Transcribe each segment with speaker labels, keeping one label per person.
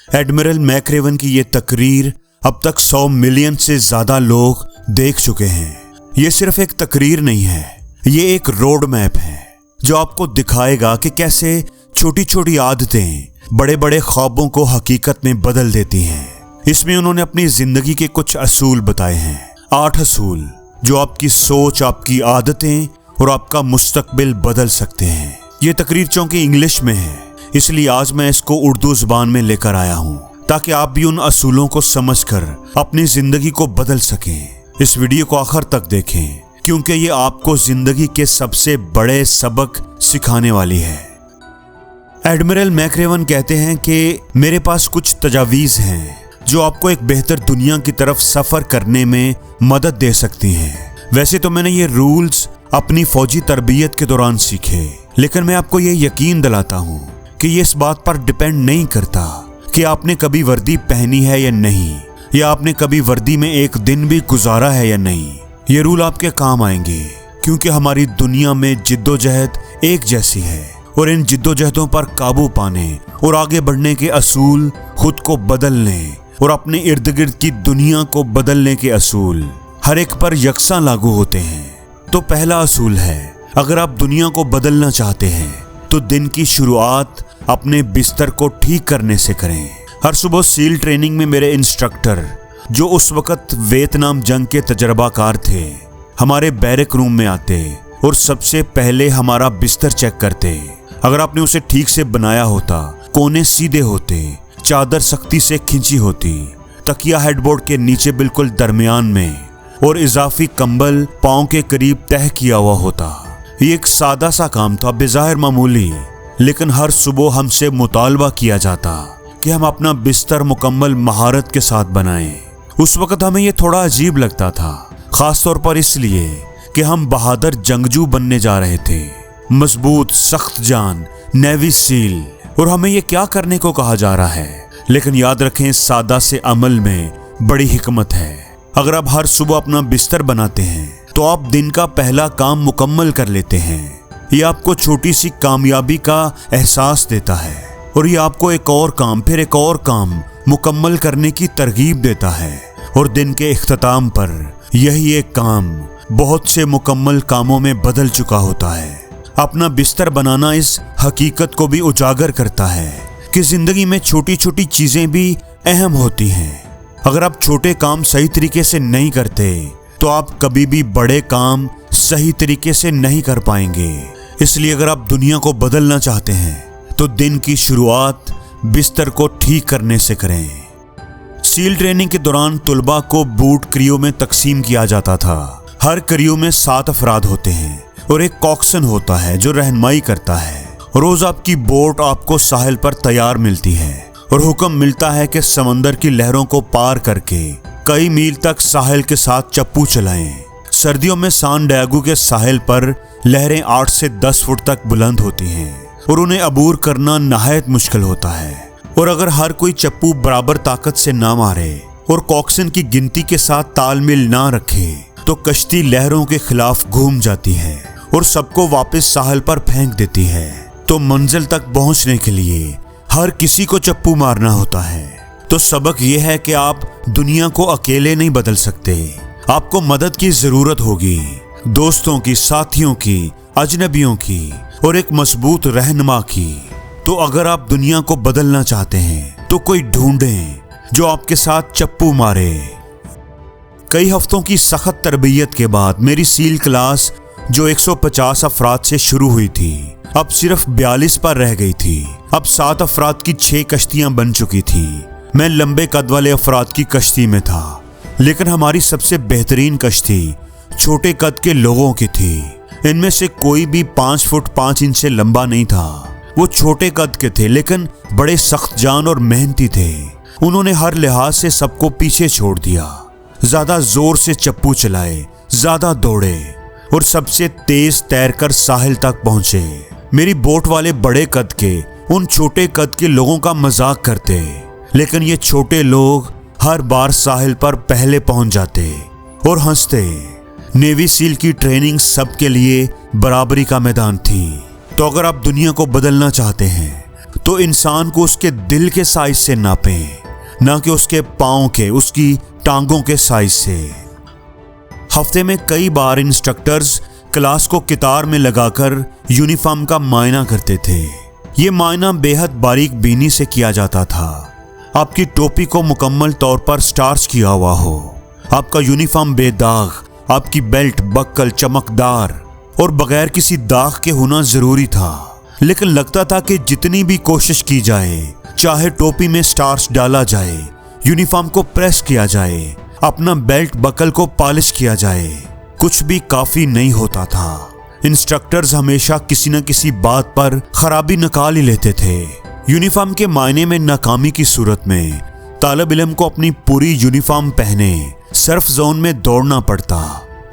Speaker 1: Admiral मैकरेवन की ये तकरीर अब तक 100 मिलियन से ज्यादा लोग देख चुके हैं। ये सिर्फ एक तकरीर नहीं है, ये एक रोड मैप है जो आपको दिखाएगा कि कैसे छोटी छोटी आदतें बड़े बड़े ख्वाबों को हकीकत में बदल देती हैं। इसमें उन्होंने अपनी जिंदगी के कुछ असूल बताए हैं, 8 असूल जो आपकी सोच, आपकी आदतें और आपका मुस्तकबिल बदल सकते हैं। ये तकरीर चूंकि इंग्लिश में है, इसलिए आज मैं इसको उर्दू जुबान में लेकर आया हूँ ताकि आप भी उन असूलों को समझकर अपनी जिंदगी को बदल सकें। इस वीडियो को आखिर तक देखें क्योंकि ये आपको जिंदगी के सबसे बड़े सबक सिखाने वाली है। एडमिरल मैकरेवन कहते हैं कि मेरे पास कुछ तजावीज़ हैं जो आपको एक बेहतर दुनिया की तरफ सफ़र करने में मदद दे सकती हैं। वैसे तो मैंने ये रूल्स अपनी फौजी तरबियत के दौरान सीखे, लेकिन मैं आपको ये यकीन दिलाता हूँ कि ये इस बात पर डिपेंड नहीं करता कि आपने कभी वर्दी पहनी है या नहीं, या आपने कभी वर्दी में एक दिन भी गुजारा है या नहीं। ये रूल आपके काम आएंगे क्योंकि हमारी दुनिया में जिद्दोजहद एक जैसी है और इन जिद्दोजहदों पर काबू पाने और आगे बढ़ने के असूल, खुद को बदलने और अपने इर्द गिर्द की दुनिया को बदलने के असूल हर एक पर यकसा लागू होते हैं। तो पहला असूल है, अगर आप दुनिया को बदलना चाहते हैं तो दिन की शुरुआत अपने बिस्तर को ठीक करने से करें। हर सुबह सील ट्रेनिंग में मेरे इंस्ट्रक्टर, जो उस वक्त वियतनाम जंग के तजर्बाकार थे, हमारे बैरक रूम में आते और सबसे पहले हमारा बिस्तर चेक करते। अगर आपने उसे ठीक से बनाया होता, कोने सीधे होते, चादर सख्ती से खींची होती, तकिया हेडबोर्ड के नीचे बिल्कुल दरमियान में और इजाफी कंबल पांव के करीब तह किया हुआ होता। ये एक सादा सा काम था, बेज़ाहिर मामूली, लेकिन हर सुबह हमसे मुतालबा किया जाता कि हम अपना बिस्तर मुकम्मल महारत के साथ बनाएं। उस वक्त हमें ये थोड़ा अजीब लगता था, खास तौर पर इसलिए कि हम बहादुर जंगजू बनने जा रहे थे, मजबूत, सख्त जान, नेवी सील, और हमें ये क्या करने को कहा जा रहा है। लेकिन याद रखें, इस सादा से अमल में बड़ी हिकमत है। अगर आप हर सुबह अपना बिस्तर बनाते हैं तो आप दिन का पहला काम मुकम्मल कर लेते हैं। ये आपको छोटी सी कामयाबी का एहसास देता है और ये आपको एक और काम, फिर एक और काम मुकम्मल करने की तरगीब देता है, और दिन के इख्तिताम पर यही एक काम बहुत से मुकम्मल कामों में बदल चुका होता है। अपना बिस्तर बनाना इस हकीकत को भी उजागर करता है कि जिंदगी में छोटी छोटी चीजें भी अहम होती हैं। अगर आप छोटे काम सही तरीके से नहीं करते तो आप कभी भी बड़े काम सही तरीके से नहीं कर पाएंगे। इसलिए अगर आप दुनिया को बदलना चाहते हैं तो दिन की शुरुआत बिस्तर को ठीक करने से करें। सील ट्रेनिंग के दौरान तुलबा को बूट क्रियो में तकसीम किया जाता था। हर क्रियो में 7 अफराद होते हैं और एक कॉक्सन होता है जो रहनुमाई करता है। रोज आपकी बोट आपको साहिल पर तैयार मिलती है और हुक्म मिलता है कि समंदर की लहरों को पार करके कई मील तक साहिल के साथ चप्पू चलाएं। सर्दियों में सान डिएगो के साहिल पर लहरें 8 से 10 फुट तक बुलंद होती हैं और उन्हें अबूर करना नहायत मुश्किल होता है। और अगर हर कोई चप्पू बराबर ताकत से ना मारे और कॉक्सन की गिनती के साथ तालमेल ना रखे तो कश्ती लहरों के खिलाफ घूम जाती है और सबको वापस साहिल पर फेंक देती है। तो मंजिल तक पहुंचने के लिए हर किसी को चप्पू मारना होता है। तो सबक यह है कि आप दुनिया को अकेले नहीं बदल सकते, आपको मदद की जरूरत होगी, दोस्तों की, साथियों की, अजनबियों की और एक मजबूत रहनुमा की। तो अगर आप दुनिया को बदलना चाहते हैं तो कोई ढूंढें जो आपके साथ चप्पू मारे। कई हफ्तों की सख्त तरबियत के बाद मेरी सील क्लास जो 150 अफराद से शुरू हुई थी, अब सिर्फ 42 पर रह गई थी। अब 7 अफराद की 6 कश्तियां बन चुकी थी। मैं लंबे कद वाले अफराद की कश्ती में था, लेकिन हमारी सबसे बेहतरीन कश्ती छोटे कद के लोगों की थी। इनमें से कोई भी 5 फुट 5 इंच से लंबा नहीं था। वो छोटे कद के थे लेकिन बड़े सख्त जान और मेहनती थे। उन्होंने हर लिहाज से सबको पीछे छोड़ दिया, ज्यादा जोर से चप्पू चलाए, ज्यादा दौड़े और सबसे तेज तैरकर साहिल तक पहुंचे। मेरी बोट वाले बड़े कद के उन छोटे कद के लोगों का मजाक करते, लेकिन ये छोटे लोग हर बार साहिल पर पहले पहुंच जाते और हंसते। नेवी सील की ट्रेनिंग सबके लिए बराबरी का मैदान थी। तो अगर आप दुनिया को बदलना चाहते हैं तो इंसान को उसके दिल के साइज से नापें, ना कि उसके पाँव के, उसकी टांगों के साइज से। हफ्ते में कई बार इंस्ट्रक्टर्स क्लास को कितार में लगाकर यूनिफॉर्म का मायना करते थे। ये मायना बेहद बारीक बीनी से किया जाता था। आपकी टोपी को मुकम्मल तौर पर स्टार्च किया हुआ हो, आपका यूनिफॉर्म बेदाग, आपकी बेल्ट बक्कल चमकदार और बगैर किसी दाग के होना जरूरी था। लेकिन लगता था कि जितनी भी कोशिश की जाए, चाहे टोपी में स्टार्च डाला जाए, यूनिफॉर्म को प्रेस किया जाए, अपना बेल्ट बकल को पॉलिश किया जाए, कुछ भी काफी नहीं होता था। इंस्ट्रक्टर्स हमेशा किसी न किसी बात पर खराबी निकाल ही लेते थे। यूनिफॉर्म के मायने में नाकामी की सूरत में तालिब इल्म को अपनी पूरी यूनिफॉर्म पहने सर्फ जोन में दौड़ना पड़ता,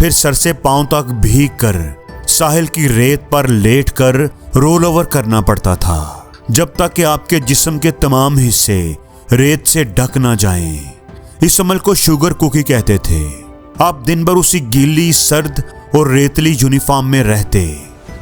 Speaker 1: फिर सर से पांव तक भीग कर साहिल की रेत पर लेटकर रोल ओवर करना पड़ता था, जब तक कि आपके जिस्म के तमाम हिस्से रेत से ढक ना जाएं। इस अमल को शुगर कुकी कहते थे। आप दिन भर उसी गीली, सर्द और रेतली यूनिफॉर्म में रहते।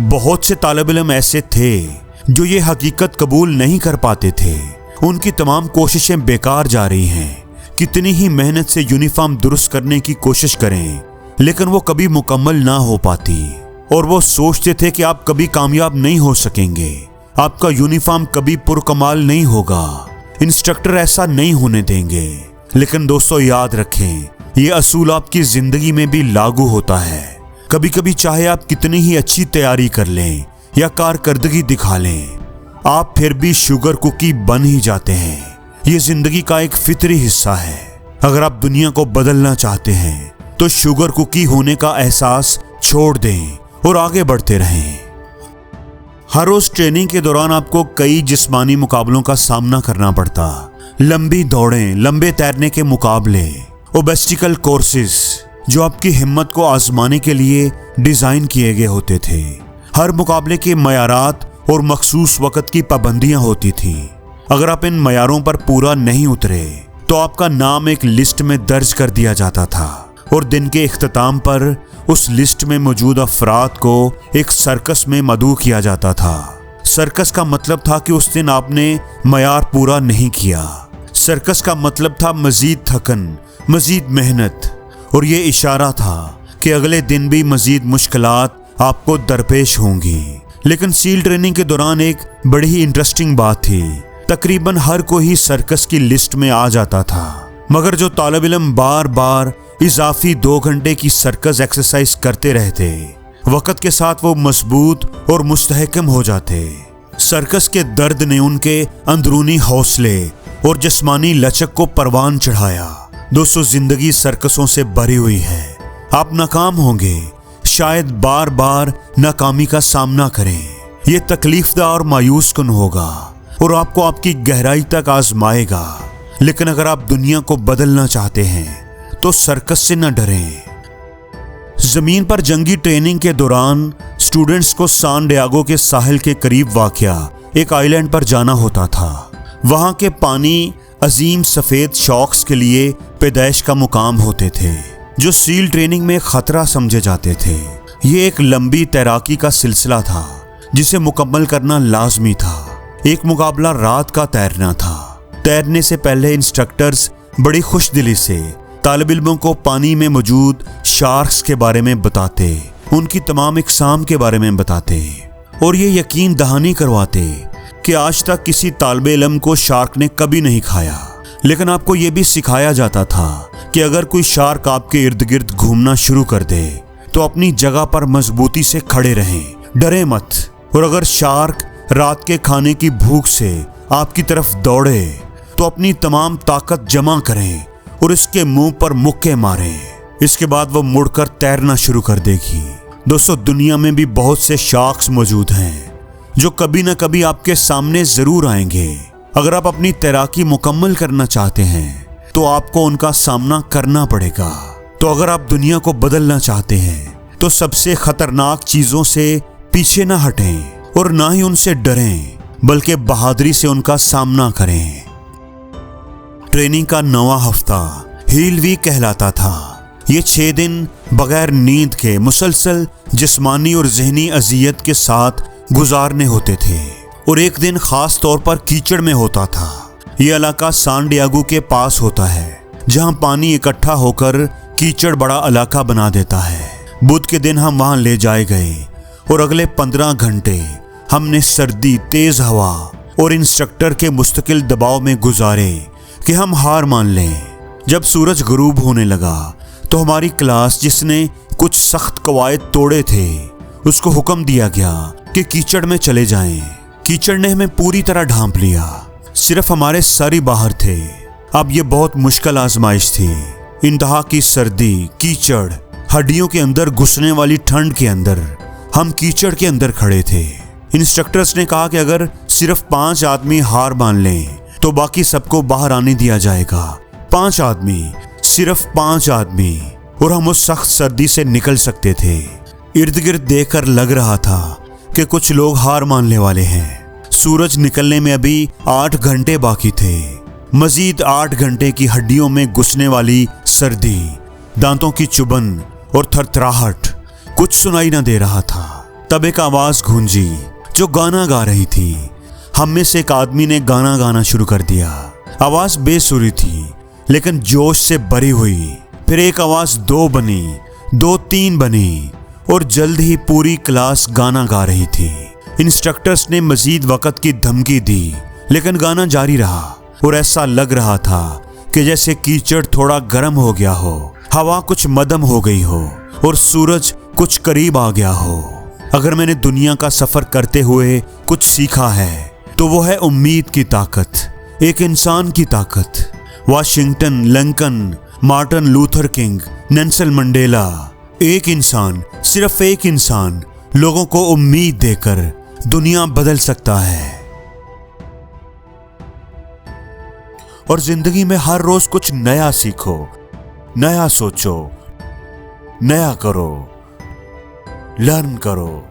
Speaker 1: बहुत से तालिब इल्म ऐसे थे जो ये हकीकत कबूल नहीं कर पाते थे। उनकी तमाम कोशिशें बेकार जा रही हैं। कितनी ही मेहनत से यूनिफॉर्म दुरुस्त करने की कोशिश करें, लेकिन वो कभी मुकम्मल ना हो पाती, और वो सोचते थे कि आप कभी कामयाब नहीं हो सकेंगे, आपका यूनिफॉर्म कभी पुरकमाल नहीं होगा, इंस्ट्रक्टर ऐसा नहीं होने देंगे। लेकिन दोस्तों याद रखें, ये असूल आपकी जिंदगी में भी लागू होता है। कभी कभी चाहे आप कितनी ही अच्छी तैयारी कर लें या कारकर्दगी दिखा लें, आप फिर भी शुगर कुकी बन ही जाते हैं। ये जिंदगी का एक फितरी हिस्सा है। अगर आप दुनिया को बदलना चाहते हैं तो शुगर कुकी होने का एहसास छोड़ दें और आगे बढ़ते रहें। हर रोज ट्रेनिंग के दौरान आपको कई जिस्मानी मुकाबलों का सामना करना पड़ता। लंबी दौड़ें, लंबे तैरने के मुकाबले, ओबेस्टिकल कोर्सेस जो आपकी हिम्मत को आजमाने के लिए डिजाइन किए गए होते थे। हर मुकाबले के मयारात और मखसूस वक्त की पाबंदियां होती थी। अगर आप इन मयारों पर पूरा नहीं उतरे तो आपका नाम एक लिस्ट में दर्ज कर दिया जाता था, और दिन के इख्तिताम पर उस लिस्ट में मौजूद अफराद को एक सर्कस में मदऊ किया जाता था। सर्कस का मतलब था कि उस दिन आपने मयार पूरा नहीं किया। सर्कस का मतलब था मजीद थकन, मजीद मेहनत, और ये इशारा था कि अगले दिन भी मजीद मुश्किलात आपको दरपेश होंगी। लेकिन सील ट्रेनिंग के दौरान एक बड़ी ही इंटरेस्टिंग बात थी। तकरीबन हर कोई सर्कस की लिस्ट में आ जाता था, मगर जो तालिब इल्म बार बार इजाफी 2 घंटे की सर्कस एक्सरसाइज करते रहते, वक्त के साथ वो मजबूत और मुस्तहकम हो जाते। सर्कस के दर्द ने उनके अंदरूनी हौसले और जिस्मानी लचक को परवान चढ़ाया। दोस्तों, जिंदगी सर्कसों से भरी हुई है। आप नाकाम होंगे, शायद बार बार नाकामी का सामना करें। ये तकलीफदा और मायूस कुन होगा और आपको आपकी गहराई तक आजमाएगा। लेकिन अगर आप दुनिया को बदलना चाहते हैं तो सर्कस से न डरें। जमीन पर जंगी ट्रेनिंग के दौरान स्टूडेंट्स को सान डियागो के साहिल के करीब वाक़या एक आइलैंड पर जाना होता था। वहां के पानी अजीम सफेद शॉक्स के लिए पैदाइश का मुकाम होते थे, जो सील ट्रेनिंग में खतरा समझे जाते थे। ये एक लंबी तैराकी का सिलसिला था जिसे मुकम्मल करना लाजमी था। एक मुकाबला रात का तैरना था। तैरने से पहले इंस्ट्रक्टर्स बड़ी खुशदिली से तालिब इल्मों को पानी में मौजूद शार्क्स के बारे में बताते, उनकी तमाम इकसाम के बारे में बताते, और ये यकीन दहानी करवाते कि आज तक किसी तालिब इल्म को शार्क ने कभी नहीं खाया। लेकिन आपको ये भी सिखाया जाता था कि अगर कोई शार्क आपके इर्द गिर्द घूमना शुरू कर दे तो अपनी जगह पर मजबूती से खड़े रहें, डरे मत। और अगर शार्क रात के खाने की भूख से आपकी तरफ दौड़े तो अपनी तमाम ताकत जमा करें और इसके मुंह पर मुक्के मारें। इसके बाद वो मुड़कर तैरना शुरू कर देगी। दोस्तों, दुनिया में भी बहुत से शार्क्स मौजूद हैं जो कभी ना कभी आपके सामने जरूर आएंगे। अगर आप अपनी तैराकी मुकम्मल करना चाहते हैं तो आपको उनका सामना करना पड़ेगा। तो अगर आप दुनिया को बदलना चाहते हैं तो सबसे खतरनाक चीजों से पीछे ना हटें और ना ही उनसे डरें, बल्कि बहादुरी से उनका सामना करें। ट्रेनिंग का 9वां हफ्ता हील वीक कहलाता था। ये 6 दिन बगैर नींद के मुसलसल जिस्मानी और जहनी अजियत के साथ गुजारने होते थे। और एक दिन खास तौर पर कीचड़ में होता था। यह इलाका सान डियागो के पास होता है, जहां पानी इकट्ठा होकर कीचड़ बड़ा इलाका बना देता है। बुध के दिन हम वहां ले जाए गए और अगले 15 घंटे हमने सर्दी, तेज हवा और इंस्ट्रक्टर के मुस्तकिल दबाव में गुजारे कि हम हार मान लें। जब सूरज गुरूब होने लगा तो हमारी क्लास, जिसने कुछ सख्त कवायद तोड़े थे, उसको हुक्म दिया गया कि कीचड़ में चले जाएं। कीचड़ ने हमें पूरी तरह ढांप लिया, सिर्फ हमारे सर ही बाहर थे। अब ये बहुत मुश्किल आजमाइश थी। इंतहा की सर्दी, कीचड़, हड्डियों के अंदर घुसने वाली ठंड के अंदर हम कीचड़ के अंदर खड़े थे। इंस्ट्रक्टर्स ने कहा कि अगर सिर्फ 5 आदमी हार मान लें तो बाकी सबको बाहर आने दिया जाएगा। 5 आदमी, सिर्फ 5 आदमी, और हम उस सख्त सर्दी से निकल सकते थे। इर्द गिर्द देखकर लग रहा था कि कुछ लोग हार मानने वाले हैं। सूरज निकलने में अभी 8 घंटे बाकी थे। मजीद 8 घंटे की हड्डियों में घुसने वाली सर्दी, दांतों की चुभन और थरथराहट, कुछ सुनाई न दे रहा था। तब एक आवाज गूंजी जो गाना गा रही थी। हम में से एक आदमी ने गाना गाना शुरू कर दिया। आवाज बेसुरी थी लेकिन जोश से भरी हुई। फिर एक आवाज 2 बनी, 2 3 बनी और जल्द ही पूरी क्लास गाना गा रही थी। इंस्ट्रक्टर्स ने मजीद वक्त की धमकी दी लेकिन गाना जारी रहा और ऐसा लग रहा था कि जैसे कीचड़ थोड़ा गर्म हो गया हो, हवा कुछ मदम हो गई हो और सूरज कुछ करीब आ गया हो। अगर मैंने दुनिया का सफर करते हुए कुछ सीखा है तो वो है उम्मीद की ताकत, एक इंसान की ताकत। Washington, Lincoln, Martin Luther king, Nelson Mandela, एक इंसान, सिर्फ एक इंसान लोगों को उम्मीद देकर दुनिया बदल सकता है। और जिंदगी में हर रोज कुछ नया सीखो, नया सोचो, नया करो, लर्न करो।